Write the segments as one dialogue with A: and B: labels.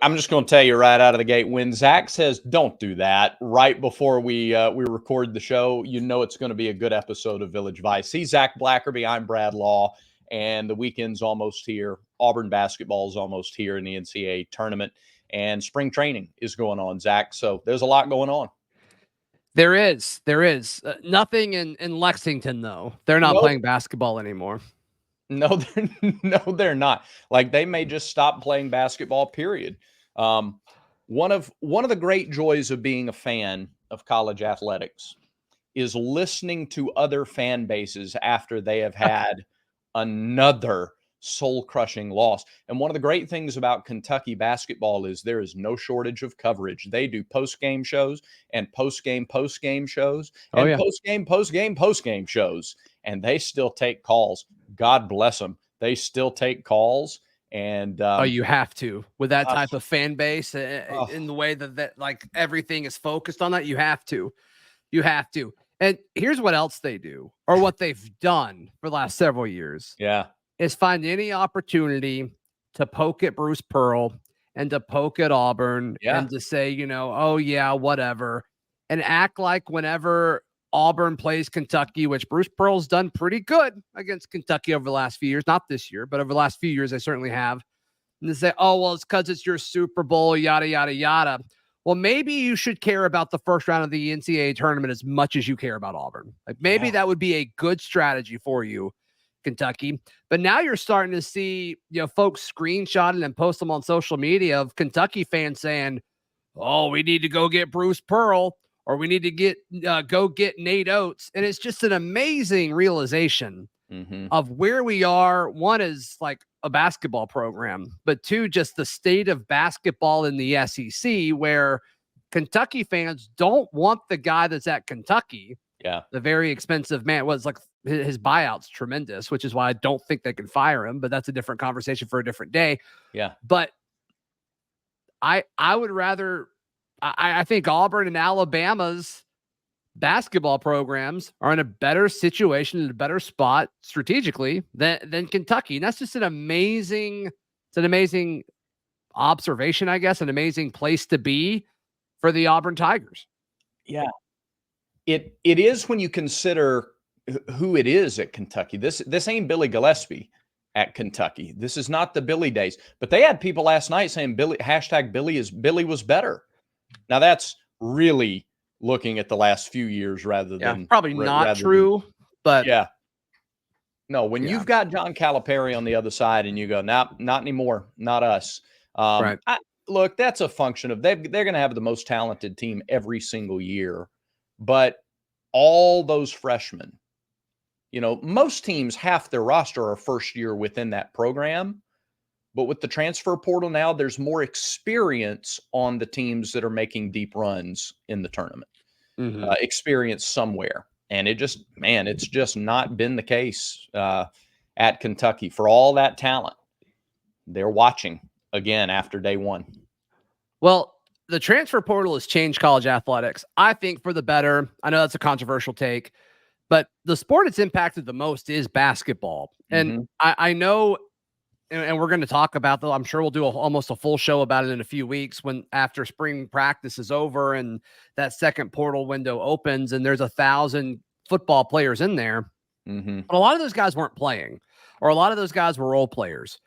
A: I'm just going to tell you right out of the gate, when Zach says don't do that right before we record the show, you know it's going to be a good episode of Village Vice. He's Zach Blackerby. I'm Brad Law, and the weekend's almost here. Auburn basketball is almost here in the NCAA tournament, and spring training is going on, Zach. So there's a lot going on.
B: There is. Nothing in Lexington, though. They're not playing basketball anymore.
A: No, they're not. Like, they may just stop playing basketball, period. One of the great joys of being a fan of college athletics is listening to other fan bases after they have had another soul-crushing loss. And one of the great things about Kentucky basketball is there is no shortage of coverage. They do post-game shows and post-game shows and post-game shows, and they still take calls. God bless them. They still take calls. And
B: you have to with that type of fan base in the way that like everything is focused on that. You have to. And here's what else they do, or what they've done for the last several years.
A: Yeah.
B: Is find any opportunity to poke at Bruce Pearl and to poke at Auburn and to say, oh yeah, whatever, and act like whenever Auburn plays Kentucky, which Bruce Pearl's done pretty good against Kentucky over the last few years, not this year, but over the last few years, they certainly have. And they say, oh, well, it's because it's your Super Bowl, yada, yada, yada. Well, maybe you should care about the first round of the NCAA tournament as much as you care about Auburn. Like maybe that would be a good strategy for you, Kentucky. But now you're starting to see, folks screenshotting and post them on social media of Kentucky fans saying, oh, we need to go get Bruce Pearl, or we need to go get Nate Oates. And it's just an amazing realization of where we are. One is like a basketball program, but two, just the state of basketball in the SEC, where Kentucky fans don't want the guy that's at Kentucky.
A: Yeah.
B: The very expensive man was like his buyout's tremendous, which is why I don't think they can fire him, but that's a different conversation for a different day.
A: Yeah.
B: But I would rather, I think Auburn and Alabama's basketball programs are in a better situation, in a better spot strategically than Kentucky. And that's just an amazing observation, I guess, an amazing place to be for the Auburn Tigers.
A: Yeah. It is when you consider who it is at Kentucky. This ain't Billy Gillespie at Kentucky. This is not the Billy days. But they had people last night saying Billy was better. Now that's really looking at the last few years rather than
B: probably not true. But
A: yeah. No, when you've got John Calipari on the other side and you go, not anymore, not us.
B: Right.
A: Look, that's a function of they're going to have the most talented team every single year. But all those freshmen, most teams, half their roster are first year within that program. But with the transfer portal now, there's more experience on the teams that are making deep runs in the tournament. Experience somewhere. And it's just not been the case at Kentucky. For all that talent, they're watching again after day one.
B: Well, the transfer portal has changed college athletics, I think, for the better. I know that's a controversial take, but the sport it's impacted the most is basketball. And I know, and we're going to talk about that. I'm sure we'll do almost a full show about it in a few weeks after spring practice is over and that second portal window opens and there's 1,000 football players in there. But a lot of those guys weren't playing, or a lot of those guys were role players.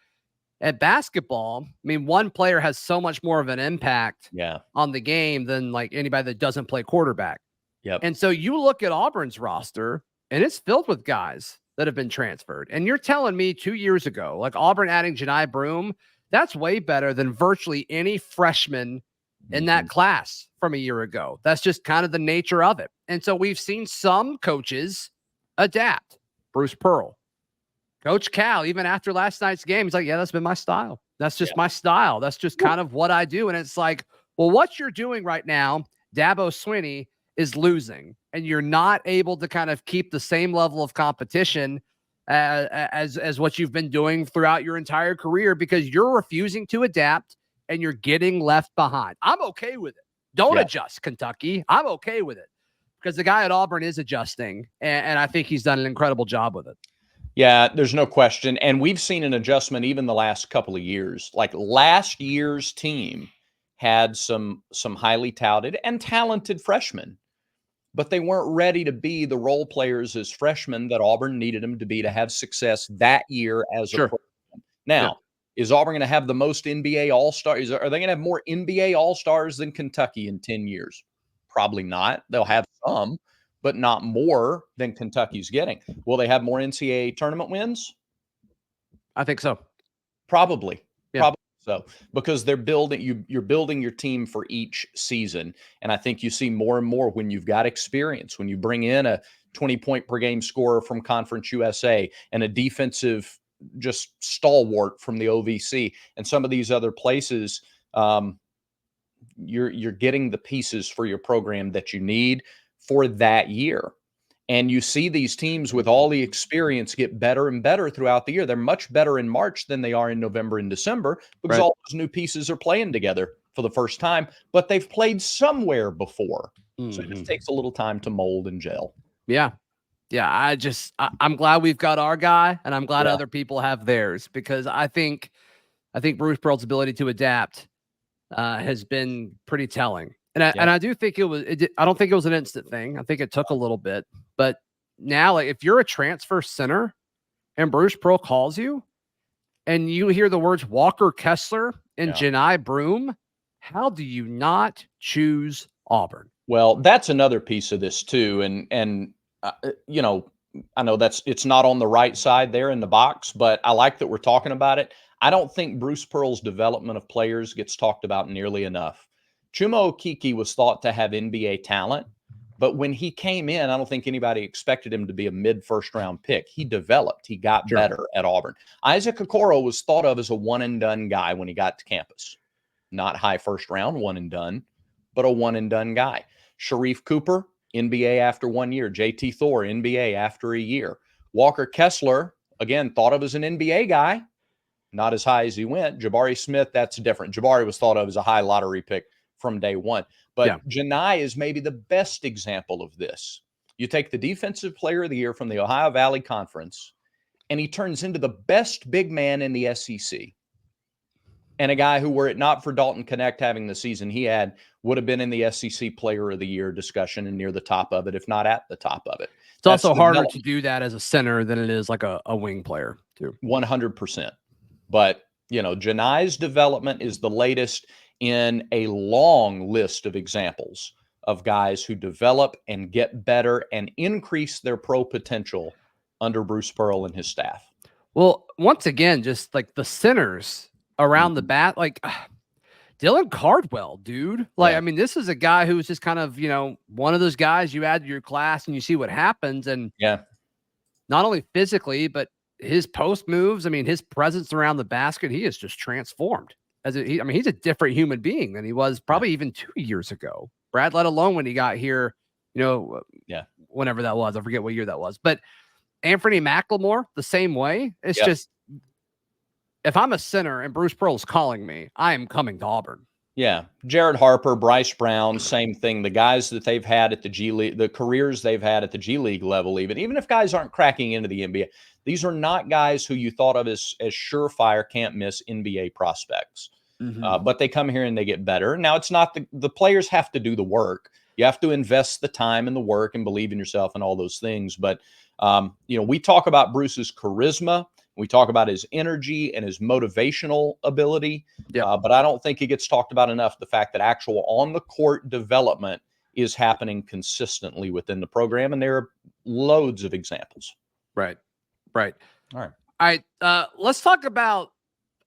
B: At basketball, one player has so much more of an impact on the game than like anybody that doesn't play quarterback.
A: Yep.
B: And so you look at Auburn's roster and it's filled with guys that have been transferred. And you're telling me 2 years ago, like Auburn adding Janai Broome, that's way better than virtually any freshman in that class from a year ago. That's just kind of the nature of it. And so we've seen some coaches adapt. Bruce Pearl, Coach Cal, even after last night's game, he's like, yeah, that's been my style. That's just my style. That's just kind of what I do. And it's like, well, what you're doing right now, Dabo Swinney, is losing, and you're not able to kind of keep the same level of competition as what you've been doing throughout your entire career because you're refusing to adapt and you're getting left behind. I'm okay with it. Don't adjust, Kentucky. I'm okay with it because the guy at Auburn is adjusting, and I think he's done an incredible job with it.
A: Yeah, there's no question. And we've seen an adjustment even the last couple of years. Like last year's team had some highly touted and talented freshmen, but they weren't ready to be the role players as freshmen that Auburn needed them to be to have success that year as a
B: Sure.
A: program.
B: Yeah.
A: Now, is Auburn going to have the most NBA All-Stars? Are they going to have more NBA All-Stars than Kentucky in 10 years? Probably not. They'll have some, but not more than Kentucky's getting. Will they have more NCAA tournament wins?
B: I think so.
A: Probably.
B: Yeah.
A: Probably so, because they're building you're building your team for each season. And I think you see more and more when you've got experience, when you bring in a 20-point per game scorer from Conference USA and a defensive just stalwart from the OVC and some of these other places, you're getting the pieces for your program that you need for that year. And you see these teams with all the experience get better and better throughout the year. They're much better in March than they are in November and December because
B: Right.
A: all those new pieces are playing together for the first time, but they've played somewhere before. So it just takes a little time to mold and gel.
B: Yeah. Yeah. I'm glad we've got our guy, and I'm glad
A: Yeah.
B: other people have theirs, because I think Bruce Pearl's ability to adapt has been pretty telling. And I do think I don't think it was an instant thing. I think it took a little bit, but now, like, if you're a transfer center and Bruce Pearl calls you and you hear the words Walker Kessler and Janai Broome, how do you not choose Auburn?
A: Well, that's another piece of this too. And you know, I know it's not on the right side there in the box, but I like that we're talking about it. I don't think Bruce Pearl's development of players gets talked about nearly enough. Chuma Okeke was thought to have NBA talent, but when he came in, I don't think anybody expected him to be a mid-first round pick. He developed. He got better at Auburn. Isaac Okoro was thought of as a one-and-done guy when he got to campus. Not high first round, one-and-done, but a one-and-done guy. Sharif Cooper, NBA after 1 year. JT Thor, NBA after a year. Walker Kessler, again, thought of as an NBA guy, not as high as he went. Jabari Smith, that's different. Jabari was thought of as a high lottery pick from day one. But Janai is maybe the best example of this. You take the defensive player of the year from the Ohio Valley Conference, and he turns into the best big man in the SEC. And a guy who, were it not for Dalton Connect having the season he had, would have been in the SEC Player of the Year discussion and near the top of it, if not at the top of it.
B: It's also harder to do that as a center than it is like a wing player, too.
A: 100%. But, you know, Janai's development is the latest in a long list of examples of guys who develop and get better and increase their pro potential under Bruce Pearl and his staff.
B: Well, once again, just like the centers around the bat, like Dylan Cardwell, dude. Like, I mean, this is a guy who's just kind of, you know, one of those guys you add to your class and you see what happens. And not only physically, but his post moves, I mean, his presence around the basket, he is just transformed. I mean, he's a different human being than he was probably even 2 years ago, Brad, let alone when he got here, you know, whenever that was. I forget what year that was. But Anthony McLemore, the same way. It's just, if I'm a center and Bruce Pearl's calling me, I am coming to Auburn.
A: Yeah. Jared Harper, Bryce Brown, same thing. The guys that they've had at the G League, the careers they've had at the G League level, even if guys aren't cracking into the NBA, these are not guys who you thought of as surefire, can't miss NBA prospects. But they come here and they get better. Now, it's not the players have to do the work. You have to invest the time and the work and believe in yourself and all those things. But, you know, we talk about Bruce's charisma. We talk about his energy and his motivational ability, but I don't think it gets talked about enough, the fact that actual on-the-court development is happening consistently within the program, and there are loads of examples.
B: Right.
A: All right.
B: Let's talk about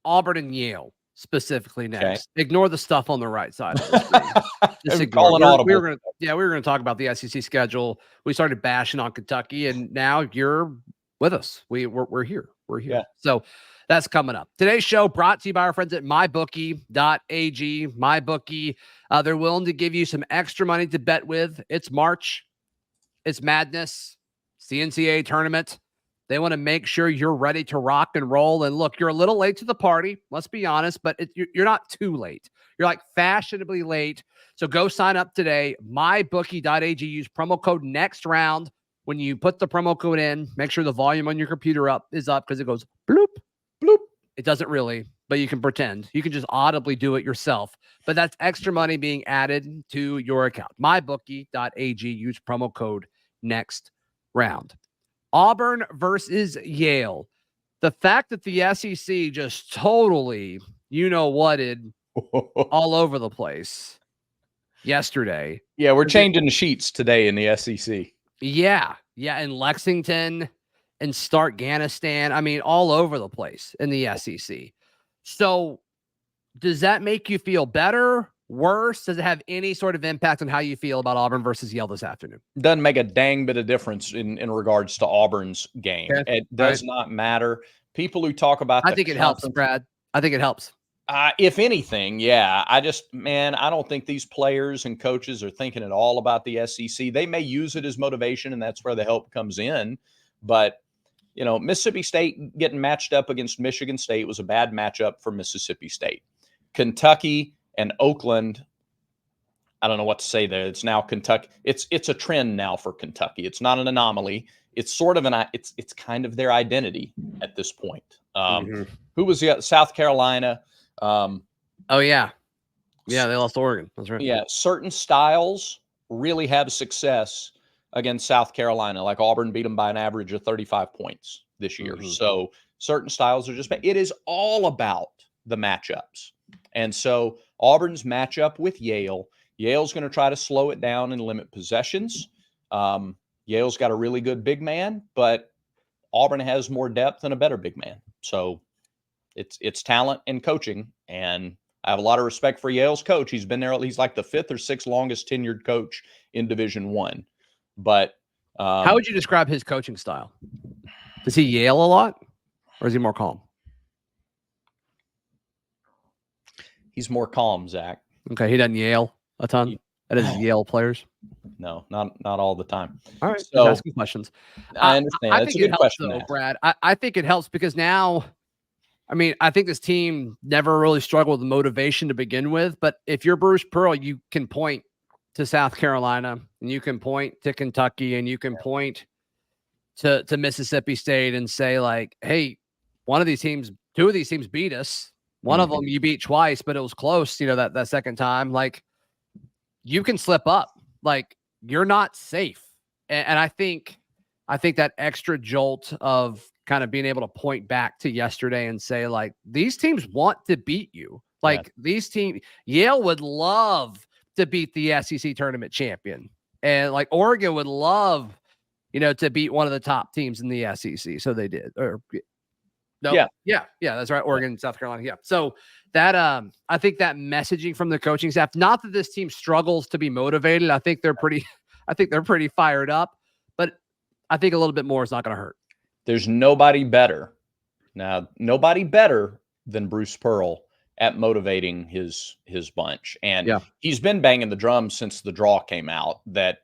B: Auburn and Yale specifically next. Ignore the stuff on the right side of the screen. Just ignore it. We were going to talk about the SEC schedule. We started bashing on Kentucky, and now you're with us. We're here. We're here. So that's coming up. Today's show brought to you by our friends at mybookie.ag. MyBookie, they're willing to give you some extra money to bet with. It's March. It's madness. It's the NCAA tournament. They want to make sure you're ready to rock and roll. And look, you're a little late to the party. Let's be honest, but you're not too late. You're like fashionably late. So go sign up today. MyBookie.ag. Use promo code NEXTROUND when you put the promo code in, make sure the volume on your computer is up because it goes bloop, bloop. It doesn't really, but you can pretend. You can just audibly do it yourself. But that's extra money being added to your account. MyBookie.ag. Use promo code next round. Auburn versus Yale. The fact that the SEC just totally, whatted all over the place yesterday.
A: Yeah, we're changing the sheets today in the SEC.
B: Yeah, in Lexington and Starkganistan. I mean, all over the place in the SEC. So does that make you feel better, worse? Does it have any sort of impact on how you feel about Auburn versus Yale this afternoon?
A: Doesn't make a dang bit of difference in regards to Auburn's game. Okay. It does not matter. People who talk about
B: I think it helps, Brad. I think it helps.
A: If anything, yeah. I don't think these players and coaches are thinking at all about the SEC. They may use it as motivation, and that's where the help comes in. But, Mississippi State getting matched up against Michigan State was a bad matchup for Mississippi State. Kentucky and Oakland, I don't know what to say there. It's now Kentucky. It's a trend now for Kentucky. It's not an anomaly. It's sort of it's kind of their identity at this point. Who was the South Carolina?
B: Oh yeah, they lost Oregon. That's right.
A: Yeah, certain styles really have success against South Carolina. Like Auburn beat them by an average of 35 points this year. So certain styles are just. It is all about the matchups, and so Auburn's matchup with Yale. Yale's going to try to slow it down and limit possessions. Yale's got a really good big man, but Auburn has more depth and a better big man. So it's talent and coaching, and I have a lot of respect for Yale's coach. He's been there. He's like the 5th or 6th longest tenured coach in Division I. But
B: how would you describe his coaching style? Does he Yale a lot, or is he more calm?
A: He's more calm, Zach.
B: Okay, he doesn't Yale a ton. That is Yale players.
A: No, not all the time.
B: All right, so asking questions.
A: I understand. That's a good question,
B: though, Brad. I think it helps because now, I think this team never really struggled with motivation to begin with. But if you're Bruce Pearl, you can point to South Carolina, and you can point to Kentucky, and you can point to Mississippi State and say, like, hey, two of these teams beat us. One of them you beat twice, but it was close, that second time. Like, you can slip up. Like, you're not safe. And I think that extra jolt of kind of being able to point back to yesterday and say, like, these teams want to beat you. Like, these teams, Yale would love to beat the SEC tournament champion. And like Oregon would love, to beat one of the top teams in the SEC. So they did. Yeah, that's right. Oregon, South Carolina. Yeah. So that I think that messaging from the coaching staff, not that this team struggles to be motivated. I think they're pretty fired up, but I think a little bit more is not going to hurt.
A: There's nobody better than Bruce Pearl at motivating his bunch. And he's been banging the drum since the draw came out that,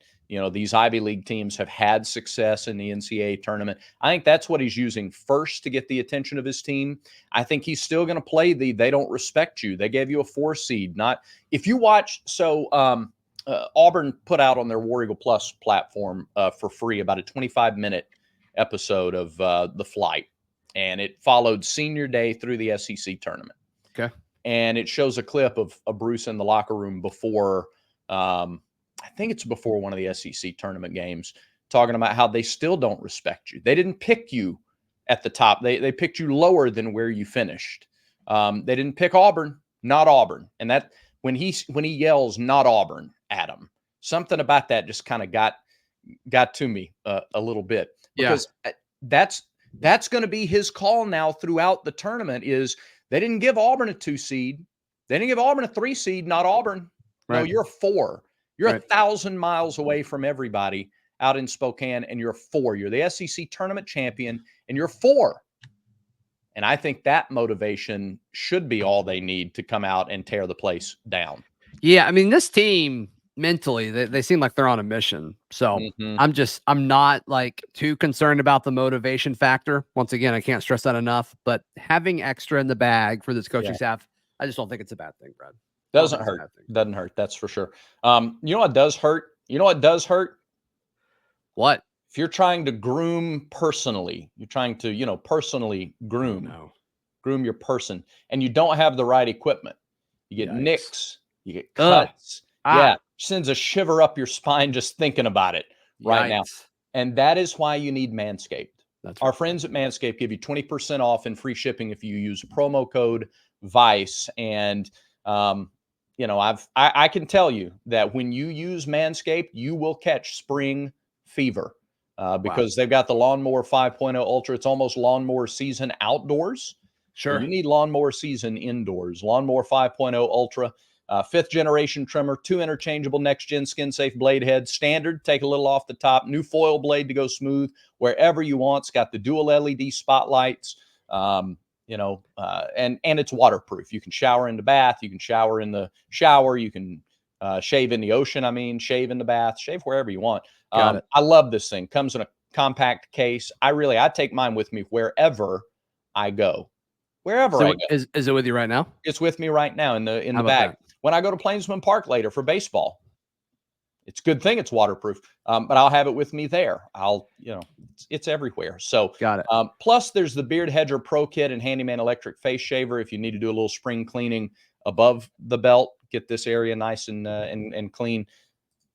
A: these Ivy League teams have had success in the NCAA tournament. I think that's what he's using first to get the attention of his team. I think he's still going to play they don't respect you. They gave you a 4 seed. Not if you watch. So Auburn put out on their War Eagle Plus platform for free about a 25-minute episode of The Flight, and it followed senior day through the SEC tournament.
B: Okay.
A: And it shows a clip of Bruce in the locker room before I think it's before one of the SEC tournament games, talking about how they still don't respect you. They didn't pick you at the top. They picked you lower than where you finished. They didn't pick Auburn, not Auburn. And that when he yells not Auburn at him, something about that just kind of got to me a little bit. Because that's going to be his call now throughout the tournament is they didn't give Auburn a 2 seed. They didn't give Auburn a 3 seed, not Auburn. Right. No, you're a 4. You're 1,000 miles away from everybody out in Spokane, and you're 4. You're the SEC tournament champion, and you're 4. And I think that motivation should be all they need to come out and tear the place down.
B: Yeah, this team mentally, they seem like they're on a mission. So I'm not like too concerned about the motivation factor. Once again, I can't stress that enough. But having extra in the bag for this coaching staff, I just don't think it's a bad thing, Brad.
A: Doesn't hurt. Doesn't hurt. That's for sure. You know what does hurt? What? if you're trying to groom personally, you're trying to, personally groom your person, and you don't have the right equipment, you get nicks, you get cuts. Yeah, sends a shiver up your spine just thinking about it right now. And that is why you need Manscaped. Our friends at Manscaped give you 20% off and free shipping if you use promo code VICE. And I can tell you that when you use Manscaped, you will catch spring fever because they've got the Lawnmower 5.0 Ultra. It's almost lawnmower season outdoors.
B: Sure.
A: You need lawnmower season indoors. Lawnmower 5.0 Ultra, 5th generation trimmer, 2 interchangeable next-gen skin-safe blade heads. Standard, take a little off the top. New foil blade to go smooth wherever you want. It's got the dual LED spotlights, and it's waterproof. You can shower in the bath. You can shower in the shower. You can shave in the ocean. Shave in the bath. Shave wherever you want. I love this thing. Comes in a compact case. I take mine with me wherever I go. Wherever I go.
B: Is it with you right now?
A: It's with me right now in the bag. When I go to Plainsman Park later for baseball, it's a good thing it's waterproof, but I'll have it with me there. It's everywhere. So
B: got it.
A: Plus, there's the Beard Hedger Pro Kit and Handyman Electric Face Shaver. If you need to do a little spring cleaning above the belt, get this area nice and clean.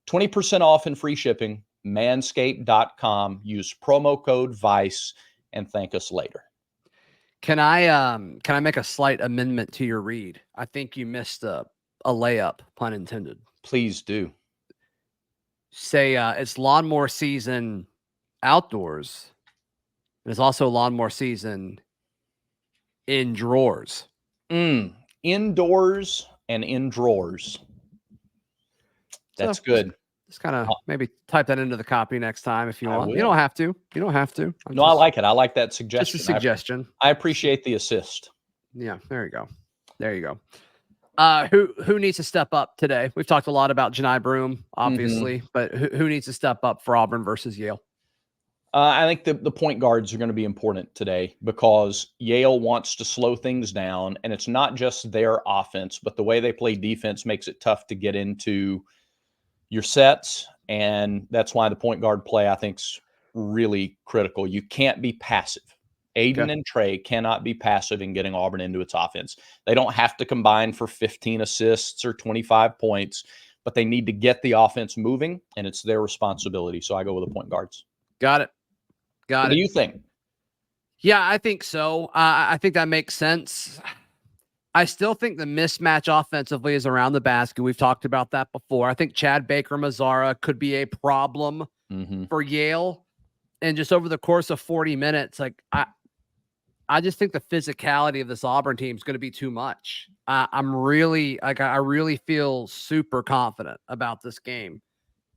A: 20% off and free shipping. Manscaped.com. Use promo code VICE and thank us later.
B: Can I make a slight amendment to your read? I think you missed a layup, pun intended.
A: Please do.
B: Say it's lawnmower season outdoors. And it's also lawnmower season in drawers.
A: Indoors and in drawers. That's good.
B: Just kind of maybe type that into the copy next time if you want. You don't have to.
A: I like it. I like that suggestion.
B: Just a suggestion.
A: I appreciate the assist.
B: Yeah, there you go. Who needs to step up today? We've talked a lot about Janai Broome, obviously, but who needs to step up for Auburn versus Yale?
A: I think the point guards are going to be important today because Yale wants to slow things down, and it's not just their offense, but the way they play defense makes it tough to get into your sets, and that's why the point guard play, I think, is really critical. You can't be passive. Aiden and Trey cannot be passive in getting Auburn into its offense. They don't have to combine for 15 assists or 25 points, but they need to get the offense moving, and it's their responsibility. So I go with the point guards.
B: Got it.
A: What do you think?
B: Yeah, I think so. I think that makes sense. I still think the mismatch offensively is around the basket. We've talked about that before. I think Chad Baker-Mazara could be a problem for Yale. And just over the course of 40 minutes, I just think the physicality of this Auburn team is going to be too much. I really feel super confident about this game,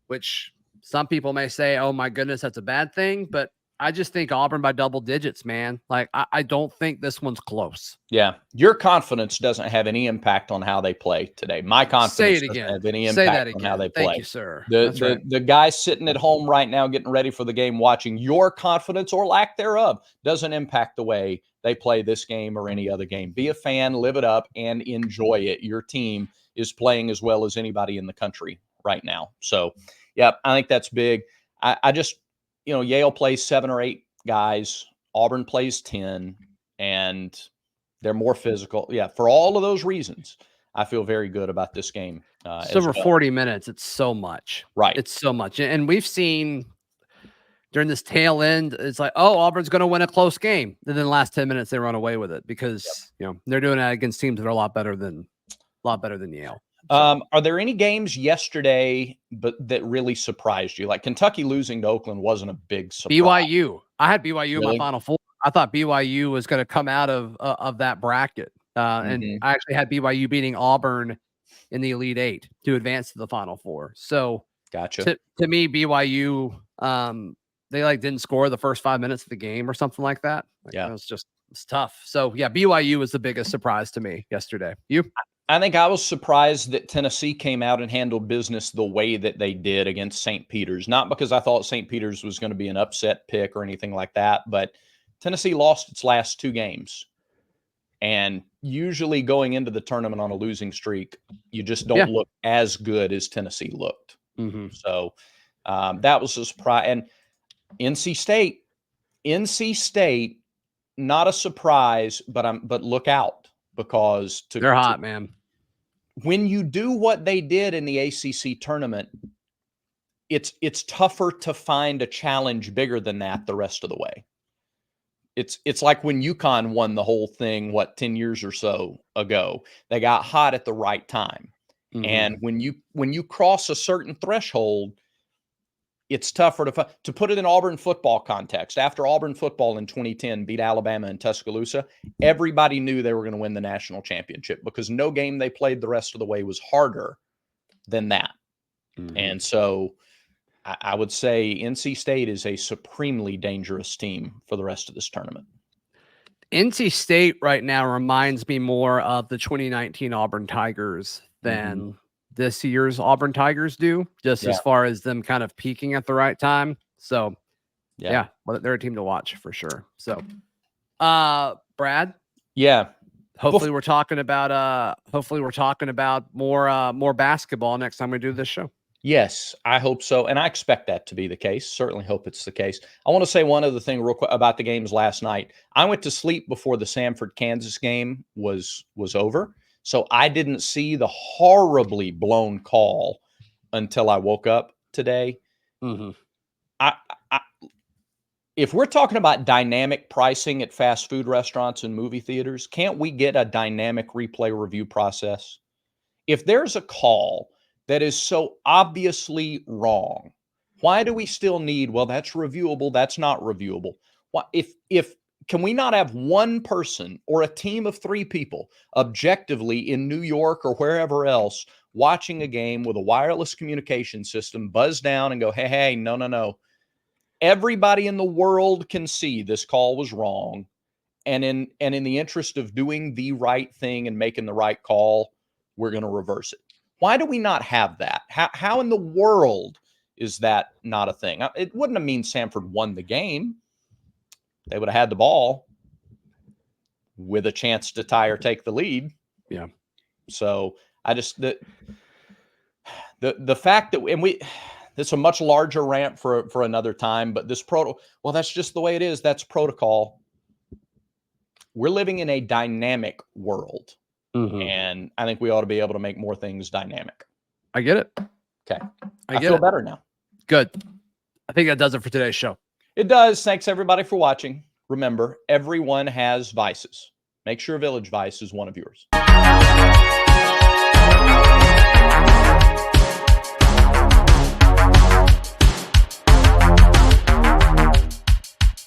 B: which some people may say, oh my goodness, that's a bad thing. But I just think Auburn by double digits, man. I don't think this one's close.
A: Yeah. Your confidence doesn't have any impact on how they play today. My confidence doesn't have any impact on how they play.
B: Thank you, sir.
A: The guy sitting at home right now getting ready for the game, watching, your confidence or lack thereof doesn't impact the way they play this game or any other game. Be a fan, live it up, and enjoy it. Your team is playing as well as anybody in the country right now. So, yeah, I think that's big. I just – Yale plays 7 or 8 guys. Auburn plays 10, and they're more physical. Yeah, for all of those reasons, I feel very good about this game.
B: So for 40 minutes, it's so much.
A: Right.
B: It's so much. And we've seen during this tail end, it's like, oh, Auburn's going to win a close game. And then the last 10 minutes, they run away with it because, they're doing that against teams that are a lot better than Yale.
A: So. Are there any games yesterday that really surprised you? Like Kentucky losing to Oakland wasn't a big surprise.
B: BYU. I had BYU in my Final Four. I thought BYU was going to come out of that bracket. And I actually had BYU beating Auburn in the Elite Eight to advance to the Final Four. So
A: gotcha.
B: To me, BYU, they didn't score the first 5 minutes of the game or something like that. It's tough. So yeah, BYU was the biggest surprise to me yesterday. You?
A: I think I was surprised that Tennessee came out and handled business the way that they did against St. Peter's. Not because I thought St. Peter's was going to be an upset pick or anything like that, but Tennessee lost its last 2 games. And usually going into the tournament on a losing streak, you just don't look as good as Tennessee looked. So that was a surprise. And NC State, not a surprise, but look out, because
B: they're hot, man.
A: When you do what they did in the ACC tournament, it's tougher to find a challenge bigger than that the rest of the way. It's like when UConn won the whole thing, 10 years or so ago. They got hot at the right time. Mm-hmm. And when you cross a certain threshold, it's tougher to put it in Auburn football context. After Auburn football in 2010 beat Alabama in Tuscaloosa, everybody knew they were going to win the national championship, because no game they played the rest of the way was harder than that. Mm-hmm. And so I would say NC State is a supremely dangerous team for the rest of this tournament.
B: NC State right now reminds me more of the 2019 Auburn Tigers than this year's Auburn Tigers do, just as far as them kind of peaking at the right time. So, yeah, they're a team to watch for sure. So, Brad?
A: Yeah.
B: Hopefully we're talking about more basketball next time we do this show.
A: Yes, I hope so. And I expect that to be the case. Certainly hope it's the case. I want to say one other thing real quick about the games last night. I went to sleep before the Samford-Kansas game was over. So I didn't see the horribly blown call until I woke up today. Mm-hmm. If we're talking about dynamic pricing at fast food restaurants and movie theaters, can't we get a dynamic replay review process? If there's a call that is so obviously wrong, why do we still need, well, that's reviewable, that's not reviewable? Why, if can we not have one person or a team of 3 people objectively in New York or wherever else watching a game with a wireless communication system buzz down and go, hey, no. Everybody in the world can see this call was wrong. And in the interest of doing the right thing and making the right call, we're going to reverse it. Why do we not have that? How in the world is that not a thing? It wouldn't have mean Samford won the game. They would have had the ball with a chance to tie or take the lead.
B: Yeah.
A: So I just the fact that this is a much larger rant for another time, but that's just the way it is. That's protocol. We're living in a dynamic world. Mm-hmm. And I think we ought to be able to make more things dynamic.
B: I get it.
A: Okay. I feel better now.
B: Good. I think that does it for today's show.
A: It does. Thanks, everybody, for watching. Remember, everyone has vices. Make sure Village Vice is one of yours.